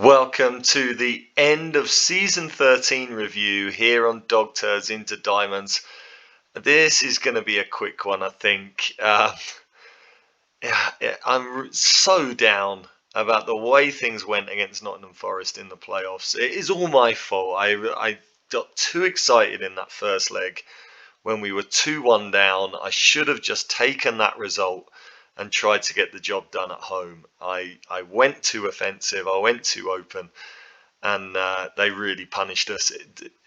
Welcome to the end of season 13 review here on TURDS into Diamonds. This is going to be a quick one, I think. I'm so down about the way things went against Nottingham Forest in the playoffs. It is all my fault. I got too excited in that first leg when we were 2-1 down. I should have just taken that result and tried to get the job done at home. I went too offensive, I went too open, and they really punished us.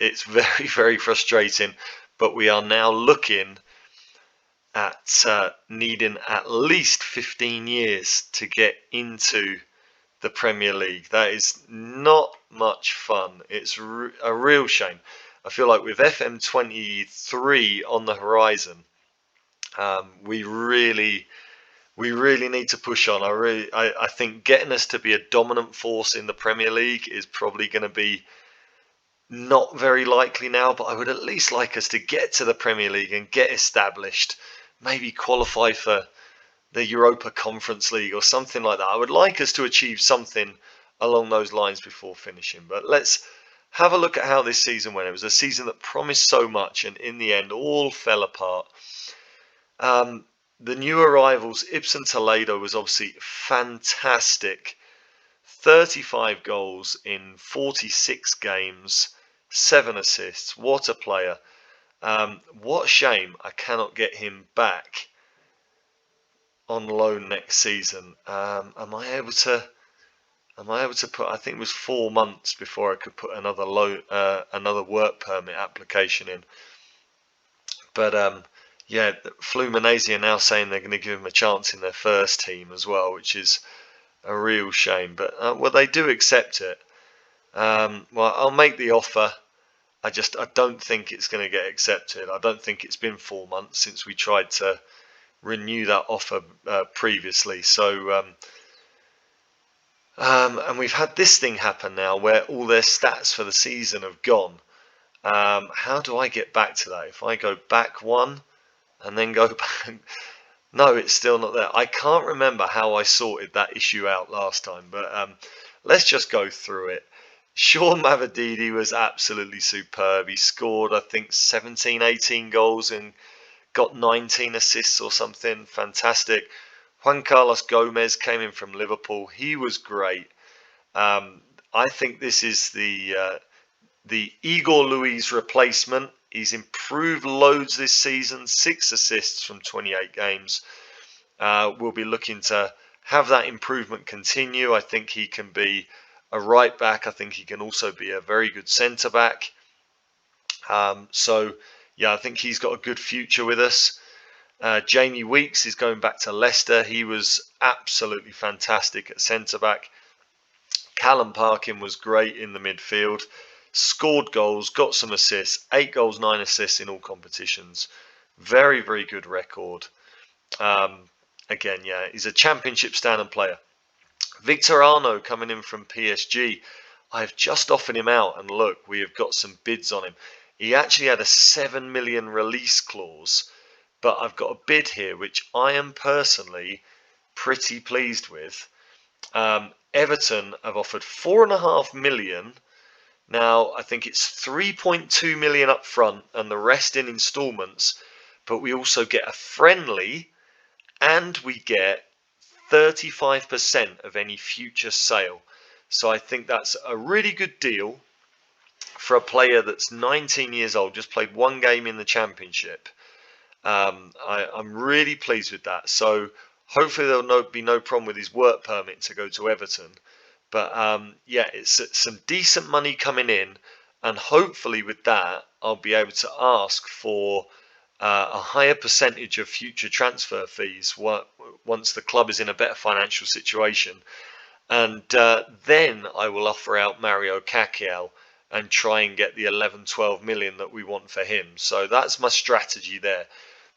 It's very, very frustrating, but we are now looking at needing at least 15 years to get into the Premier League. That is not much fun. It's a real shame. I feel like with FM23 on the horizon, we really need to push on. I think getting us to be a dominant force in the Premier League is probably going to be not very likely now, but I would at least like us to get to the Premier League and get established, maybe qualify for the Europa Conference League or something like that. I would like us to achieve something along those lines before finishing. But let's have a look at how this season went. It was a season that promised so much, and in the end all fell apart. The new arrivals, Ibsen Toledo, was obviously fantastic. 35 goals in 46 games, 7 assists. What a player. What a shame I cannot get him back on loan next season. Am I able to put, I think it was 4 months before I could put another work permit application in. But yeah, Fluminense are now saying they're going to give him a chance in their first team as well, which is a real shame. But well, they do accept it. Well, I'll make the offer. I don't think it's going to get accepted. I don't think it's been 4 months since we tried to renew that offer previously. So, and we've had this thing happen now where all their stats for the season have gone. How do I get back to that? If I go back one and then go back, no, it's still not there. I can't remember how I sorted that issue out last time, but let's just go through it. Sean Mavididi was absolutely superb. He scored, I think, 17, 18 goals and got 19 assists or something. Fantastic. Juan Carlos Gomez came in from Liverpool. He was great. I think this is the Igor Luis replacement. He's improved loads this season, 6 assists from 28 games. We'll be looking to have that improvement continue. I think he can be a right back. I think he can also be a very good centre back. So yeah, I think he's got a good future with us. Jamie Weeks is going back to Leicester. He was absolutely fantastic at centre back. Callum Parkin was great in the midfield. Scored goals, got some assists, 8 goals, 9 assists in all competitions. Very, very good record. Again, yeah, he's a championship standard player. Victor Arno coming in from PSG. I've just offered him out, and look, we have got some bids on him. He actually had a 7 million release clause, but I've got a bid here which I am personally pretty pleased with. Everton have offered 4.5 million. Now, I think it's 3.2 million up front and the rest in instalments, but we also get a friendly and we get 35% of any future sale. So I think that's a really good deal for a player that's 19 years old, just played 1 game in the championship. I'm really pleased with that. So hopefully there'll be no problem with his work permit to go to Everton. But yeah, it's some decent money coming in, and hopefully with that, I'll be able to ask for a higher percentage of future transfer fees once the club is in a better financial situation. And then I will offer out Mario Caciel and try and get the 11-12 million that we want for him. So that's my strategy there.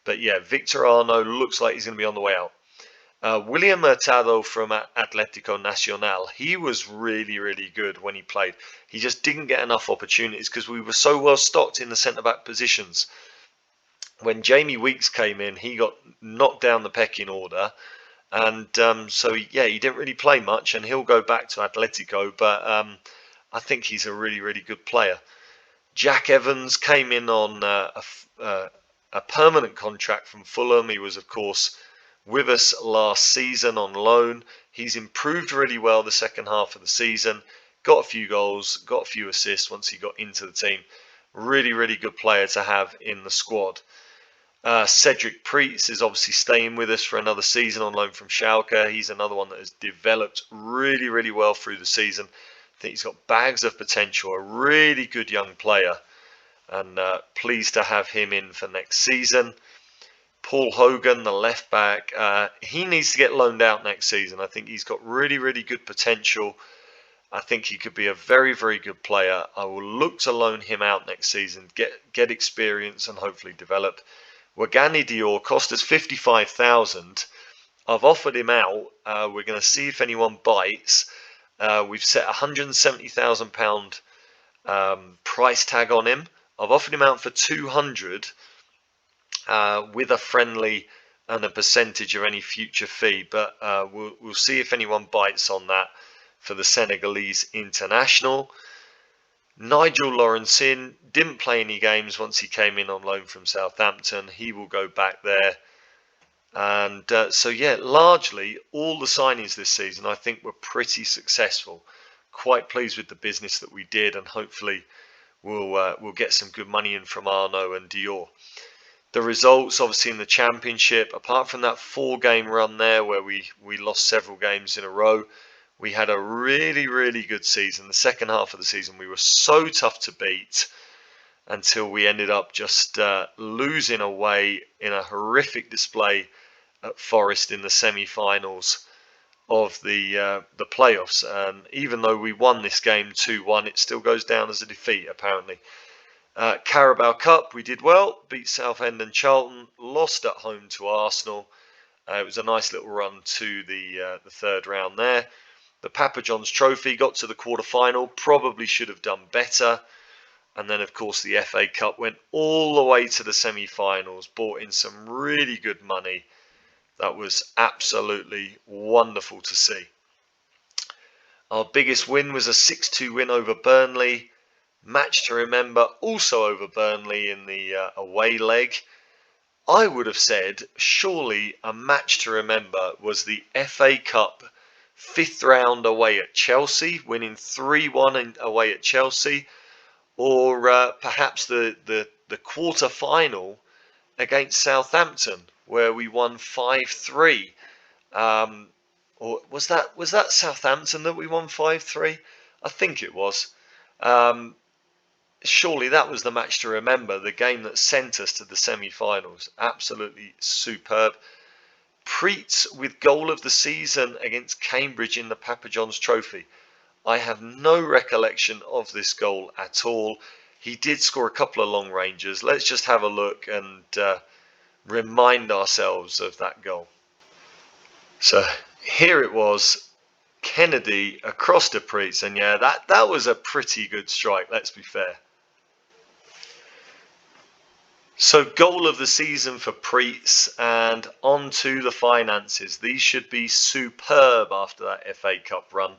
But yeah, Victor Arno looks like he's going to be on the way out. William Hurtado from Atlético Nacional, he was really, really good when he played. He just didn't get enough opportunities because we were so well stocked in the centre-back positions. When Jamie Weeks came in, he got knocked down the pecking order, And so yeah, he didn't really play much, and he'll go back to Atletico. But I think he's a really, really good player. Jack Evans came in on a permanent contract from Fulham. He was, of course, with us last season on loan. He's improved really well the second half of the season. Got a few goals, got a few assists once he got into the team. Really, really good player to have in the squad. Cedric Preetz is obviously staying with us for another season on loan from Schalke. He's another one that has developed really, really well through the season. I think he's got bags of potential, a really good young player, and pleased to have him in for next season. Paul Hogan, the left back, he needs to get loaned out next season. I think he's got really, really good potential. I think he could be a very, very good player. I will look to loan him out next season, get experience and hopefully develop. Wagani Dior cost us 55,000. I've offered him out. We're going to see if anyone bites. We've set £170,000 price tag on him. I've offered him out for 200 with a friendly and a percentage of any future fee. But we'll see if anyone bites on that for the Senegalese international. Nigel Lawrenson didn't play any games once he came in on loan from Southampton. He will go back there. And so, yeah, largely all the signings this season, I think, were pretty successful. Quite pleased with the business that we did, and hopefully we'll get some good money in from Arnaud and Dior. The results, obviously, in the Championship, apart from that 4-game run there where we lost several games in a row, we had a really, really good season. The second half of the season, we were so tough to beat until we ended up just losing away in a horrific display at Forest in the semi-finals of the playoffs. And even though we won this game 2-1, it still goes down as a defeat, apparently. Carabao Cup, we did well, beat Southend and Charlton, lost at home to Arsenal. It was a nice little run to the third round there. The Papa John's Trophy got to the quarter-final, probably should have done better. And then, of course, the FA Cup went all the way to the semi-finals, brought in some really good money. That was absolutely wonderful to see. Our biggest win was a 6-2 win over Burnley. Match to remember, also over Burnley in the away leg. I would have said, surely a match to remember was the FA Cup 5th round away at Chelsea, winning 3-1 away at Chelsea, or perhaps the quarter final against Southampton, where we won 5-3. Or was that Southampton that we won 5-3? I think it was. Surely that was the match to remember, the game that sent us to the semi-finals. Absolutely superb. Preetz with goal of the season against Cambridge in the Papa John's Trophy. I have no recollection of this goal at all. He did score a couple of long rangers. Let's just have a look and remind ourselves of that goal. So here it was, Kennedy across to Preetz, and yeah, that was a pretty good strike, let's be fair. So goal of the season for Preetz, and on to the finances. These should be superb after that FA Cup run.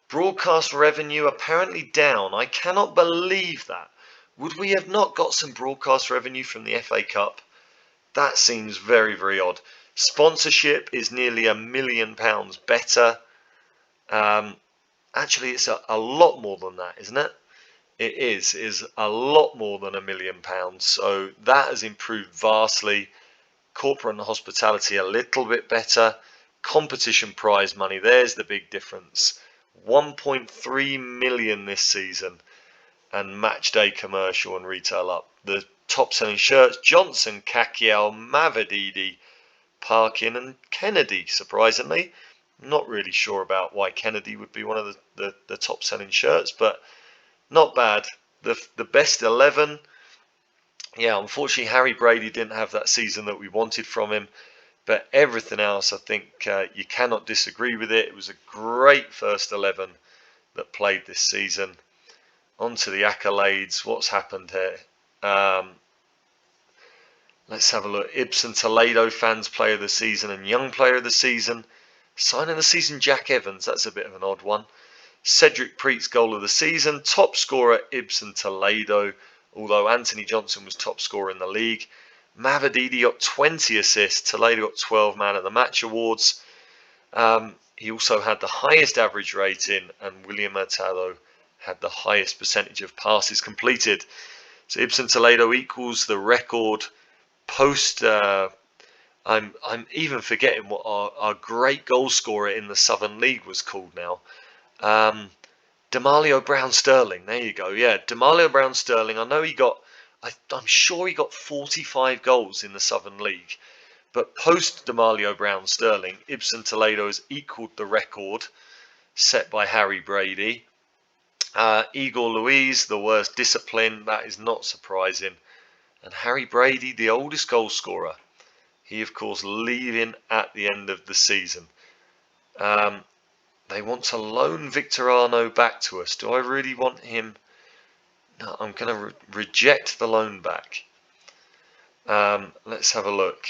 Broadcast revenue apparently down. I cannot believe that. Would we have not got some broadcast revenue from the FA Cup? That seems very, very odd. Sponsorship is nearly £1 million better. Actually, it's a lot more than that, isn't it? It is a lot more than £1 million. So that has improved vastly. Corporate and hospitality a little bit better. Competition prize money, there's the big difference. 1.3 million this season, and match day commercial and retail up. The top selling shirts: Johnson, Kakiel, Mavididi, Parkin and Kennedy. Surprisingly, not really sure about why Kennedy would be one of the top selling shirts, but not bad. The best 11. Yeah, unfortunately Harry Brady didn't have that season that we wanted from him, but everything else, I think you cannot disagree with it. It was a great first 11 that played this season. On to the accolades. What's happened here? Let's have a look. Ibsen Toledo fans player of the season and young player of the season. Sign of the season, Jack Evans. That's a bit of an odd one. Cedric Preet's goal of the season. Top scorer, Ibsen Toledo, although Anthony Johnson was top scorer in the league. Mavadidi got 20 assists. Toledo got 12 man of the match awards. He also had the highest average rating, and William Hurtado had the highest percentage of passes completed. So Ibsen Toledo equals the record post. I'm even forgetting what our great goal scorer in the Southern League was called now. Demalio Brown Sterling. There you go. Yeah, Demalio Brown Sterling. I know he got. I'm sure he got 45 goals in the Southern League. But post Demalio Brown Sterling, Ibsen Toledo has equalled the record set by Harry Brady. Igor Luiz, the worst discipline. That is not surprising. And Harry Brady, the oldest goal scorer. He, of course, leaving at the end of the season. They want to loan Victor Arno back to us. Do I really want him? No, I'm going to reject the loan back. Let's have a look.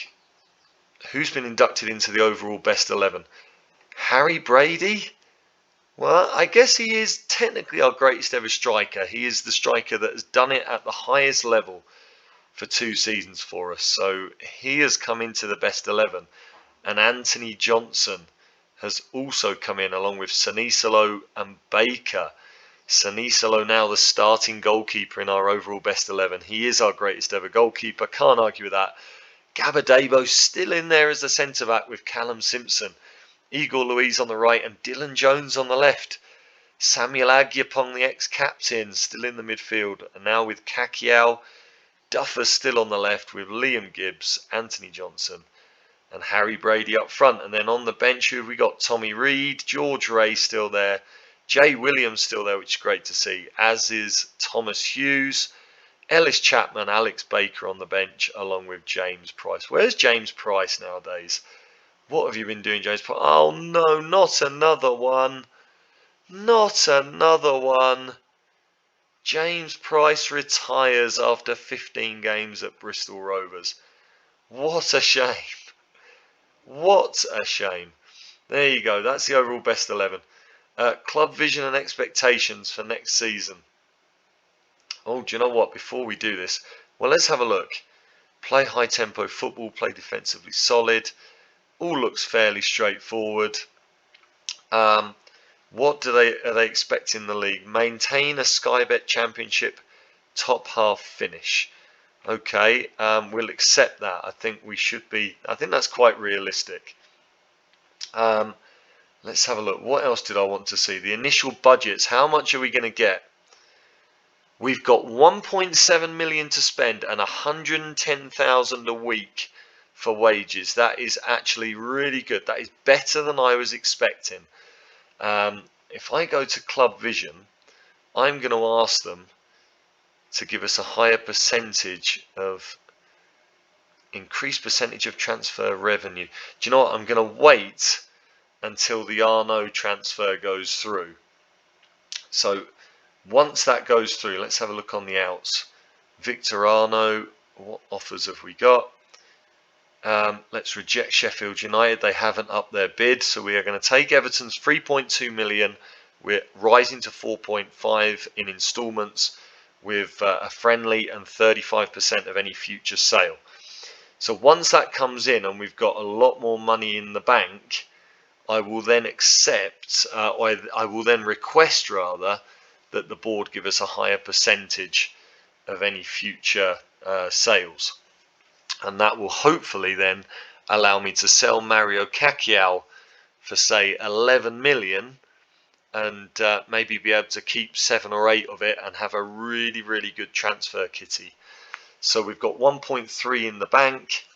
Who's been inducted into the overall best 11? Harry Brady? Well, I guess he is technically our greatest ever striker. He is the striker that has done it at the highest level for 2 seasons for us. So he has come into the best 11. And Anthony Johnson has also come in along with Sanisalo and Baker. Sanisalo now the starting goalkeeper in our overall best 11. He is our greatest ever goalkeeper. Can't argue with that. Gabadebo still in there as the centre-back with Callum Simpson. Igor Luiz on the right and Dylan Jones on the left. Samuel Agyapong, the ex-captain, still in the midfield. And now with Kakiao, Duffer still on the left with Liam Gibbs, Anthony Johnson and Harry Brady up front. And then on the bench, who have we got? Tommy Reed, George Ray still there. Jay Williams still there, which is great to see. As is Thomas Hughes. Ellis Chapman, Alex Baker on the bench, along with James Price. Where's James Price nowadays? What have you been doing, James Price? Oh, no, not another one. Not another one. James Price retires after 15 games at Bristol Rovers. What a shame. What a shame. There you go. That's the overall best 11. Club vision and expectations for next season. Oh, do you know what? Before we do this, well, let's have a look. Play high tempo football, play defensively solid. All looks fairly straightforward. What are they expecting in the league? Maintain a Sky Bet Championship top half finish. Okay, we'll accept that. I think that's quite realistic. Let's have a look. What else did I want to see? The initial budgets. How much are we going to get? We've got 1.7 million to spend and 110,000 a week for wages. That is actually really good. That is better than I was expecting. If I go to Club Vision, I'm going to ask them to give us a higher percentage of increased percentage of transfer revenue. Do you know what? I'm going to wait until the Arno transfer goes through. So once that goes through, let's have a look on the outs. Victor Arno, what offers have we got? Let's reject Sheffield United. They haven't upped their bid, so we are going to take Everton's 3.2 million. We're rising to 4.5 in instalments with a friendly and 35% of any future sale. So once that comes in and we've got a lot more money in the bank, I will then accept, or I will then request rather, that the board give us a higher percentage of any future sales. And that will hopefully then allow me to sell Mario Kakiao for, say, 11 million and maybe be able to keep 7 or 8 of it and have a really, really good transfer kitty. So we've got 1.3 in the bank.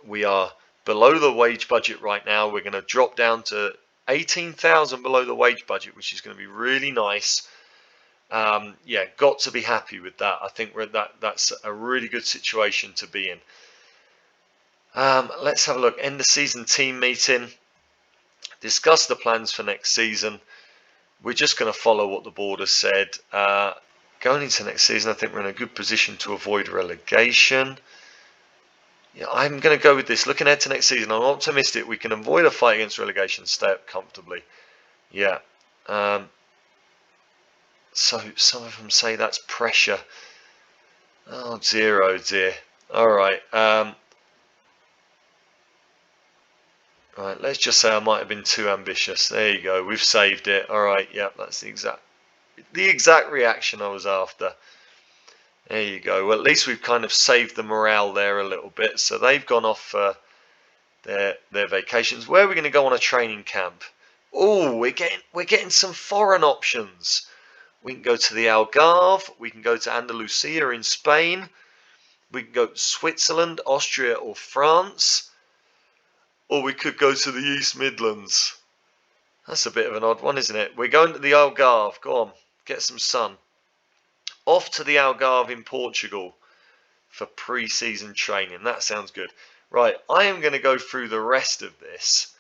We are below the wage budget right now. We're going to drop down to 18,000 below the wage budget, which is going to be really nice. Yeah, got to be happy with that. I think that's a really good situation to be in. Let's have a look. End of season team meeting. Discuss the plans for next season. We're just going to follow what the board has said. Going into next season, I think we're in a good position to avoid relegation. Yeah, I'm going to go with this. Looking ahead to next season, I'm optimistic we can avoid a fight against relegation, stay up comfortably. Yeah. So some of them say that's pressure. Oh dear, oh dear. All right. Right. Let's just say I might have been too ambitious. There you go. We've saved it. All right. Yeah, that's the exact reaction I was after. There you go. Well, at least we've kind of saved the morale there a little bit. So they've gone off for their vacations. Where are we going to go on a training camp? Oh, we're getting some foreign options. We can go to the Algarve. We can go to Andalusia in Spain. We can go to Switzerland, Austria, or France. Or we could go to the East Midlands. That's a bit of an odd one, isn't it? We're going to the Algarve. Go on, get some sun. Off to the Algarve in Portugal for pre-season training. That sounds good. Right, I am going to go through the rest of this,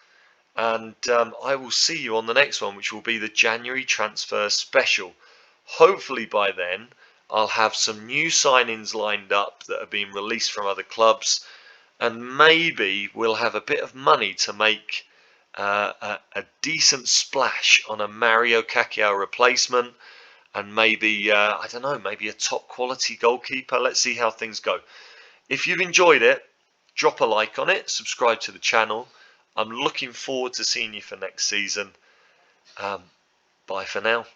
and I will see you on the next one, which will be the January transfer special. Hopefully by then I'll have some new signings lined up that are being released from other clubs, and maybe we'll have a bit of money to make a decent splash on a Mario Kakayo replacement, and maybe I don't know, maybe a top quality goalkeeper. Let's see how things go. If you've enjoyed it, drop a like on it, subscribe to the channel. I'm looking forward to seeing you for next season. Bye for now.